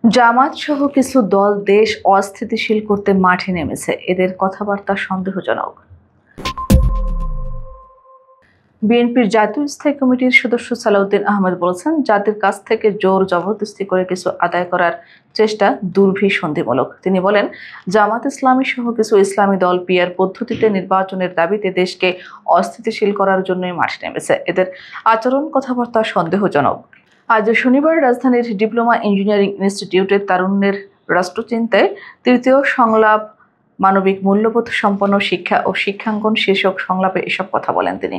জামাত সহ কিছু দল দেশ অস্থিতিশীল করতে মাঠে নেমেছে, এদের কথাবার্তা সন্দেহজনক। বিএনপির জাতীয় স্থায়ী কমিটির সদস্য সালাউদ্দিন আহমেদ বলেছেন, জাতির কাছ থেকে জোর জবরদস্তি করে কিছু আদায় করার চেষ্টা দুর্বিসন্ধিমূলক। তিনি বলেন, জামাত ইসলামী সহ কিছু ইসলামী দল পিআর পদ্ধতিতে নির্বাচনের দাবিতে দেশকে অস্থিতিশীল করার জন্যই মাঠে নেমেছে। এদের আচরণ কথাবার্তা সন্দেহজনক। আজ শনিবার রাজধানীর ডিপ্লোমা ইঞ্জিনিয়ারিং ইনস্টিটিউটের তারুণ্যের রাষ্ট্রচিন্তায় তৃতীয় সংলাপ মানবিক মূল্যবোধ সম্পন্ন শিক্ষা ও শিক্ষাঙ্গন শীর্ষক সংলাপে এসব কথা বলেন তিনি।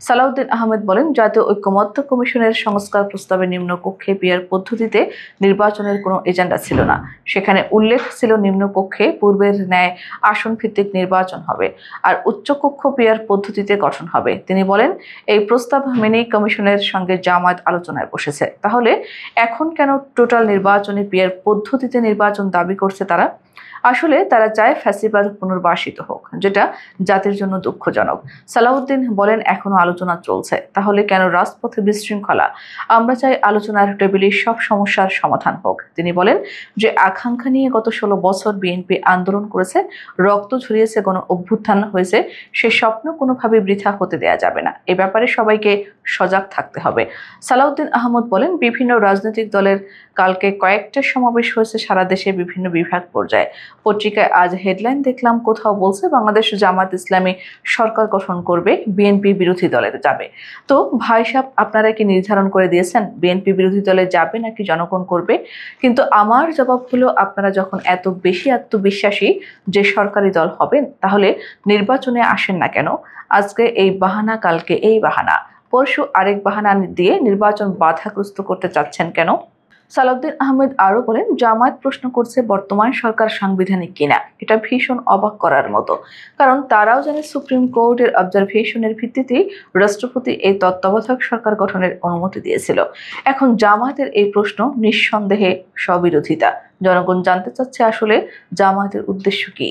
সালাউদ্দিন আহমেদ বলেন, জাতীয় ঐক্যমত্য কমিশনের সংস্কার প্রস্তাবে নিম্নকক্ষে পিআর পদ্ধতিতে নির্বাচনের কোনো এজেন্ডা ছিল না। সেখানে উল্লেখ ছিল নিম্নকক্ষে পূর্বের ন্যায় আসন ভিত্তিক নির্বাচন হবে আর উচ্চকক্ষ পিআর পদ্ধতিতে গঠন হবে। তিনি বলেন, এই প্রস্তাব মেনেই কমিশনের সঙ্গে জামায়াত আলোচনায় বসেছে। তাহলে এখন কেন টোটাল নির্বাচনে পিআর পদ্ধতিতে নির্বাচন দাবি করছে তারা? আসলে তারা চায় ফ্যাসিবাদ পুনর্বাসিত হোক, যেটা জাতির জন্য দুঃখজনক। সালাউদ্দিন বলেন, এখনো আলোচনা চলছে, তাহলে কেন রাজপথে বিশৃঙ্খলা? আমরা চাই আলোচনার টেবিলে সব সমস্যার সমাধান হোক। তিনি বলেন, যে আকাঙ্ক্ষা নিয়ে গত 16 বছর বিএনপি আন্দোলন করেছে, রক্ত ঝরিয়েছে, গণ অভ্যুত্থান হয়েছে, সে স্বপ্ন কোনোভাবে বৃথা হতে দেয়া যাবে না। এ ব্যাপারে সবাইকে সজাগ থাকতে হবে। সালাউদ্দিন আহমেদ বলেন, বিভিন্ন রাজনৈতিক দলের কালকে কয়েকটা সমাবেশ হয়েছে সারা দেশে বিভিন্ন বিভাগ পর্যায়ে। পত্রিকায় আজ হেডলাইন দেখলাম, কোথাও বলছে বাংলাদেশ জামাত ইসলামী সরকার গঠন করবে, বিএনপি বিরোধী দলে যাবে। তো ভাই সাহেব, আপনারা কি নির্ধারণ করে দিয়েছেন বিএনপি বিরোধী দলে যাবে নাকি জনগণ করবে? কিন্তু আমার জবাব হলো, আপনারা যখন এত বেশি আত্মবিশ্বাসী যে সরকারি দল হবেন, তাহলে নির্বাচনে আসেন না কেন? আজকে এই বাহানা, কালকে এই বাহানা, পরশু আরেক বাহানা দিয়ে নির্বাচন বাধাগ্রস্ত করতে চাচ্ছেন কেন? সালাউদ্দিন আহমেদ আরো বলেন, জামায়াত প্রশ্ন করছে বর্তমান সরকার সাংবিধানিক কিনা। এটা ভীষণ অবাক করার মতো, কারণ তারাও জানে সুপ্রিম কোর্টের অবজারভেশনের ভিত্তিতেই রাষ্ট্রপতি এই তত্ত্বাবধায়ক সরকার গঠনের অনুমতি দিয়েছিল। এখন জামায়াতের এই প্রশ্ন নিঃসন্দেহে স্ববিরোধিতা। জনগণ জানতে চাচ্ছে আসলে জামায়াতের উদ্দেশ্য কি।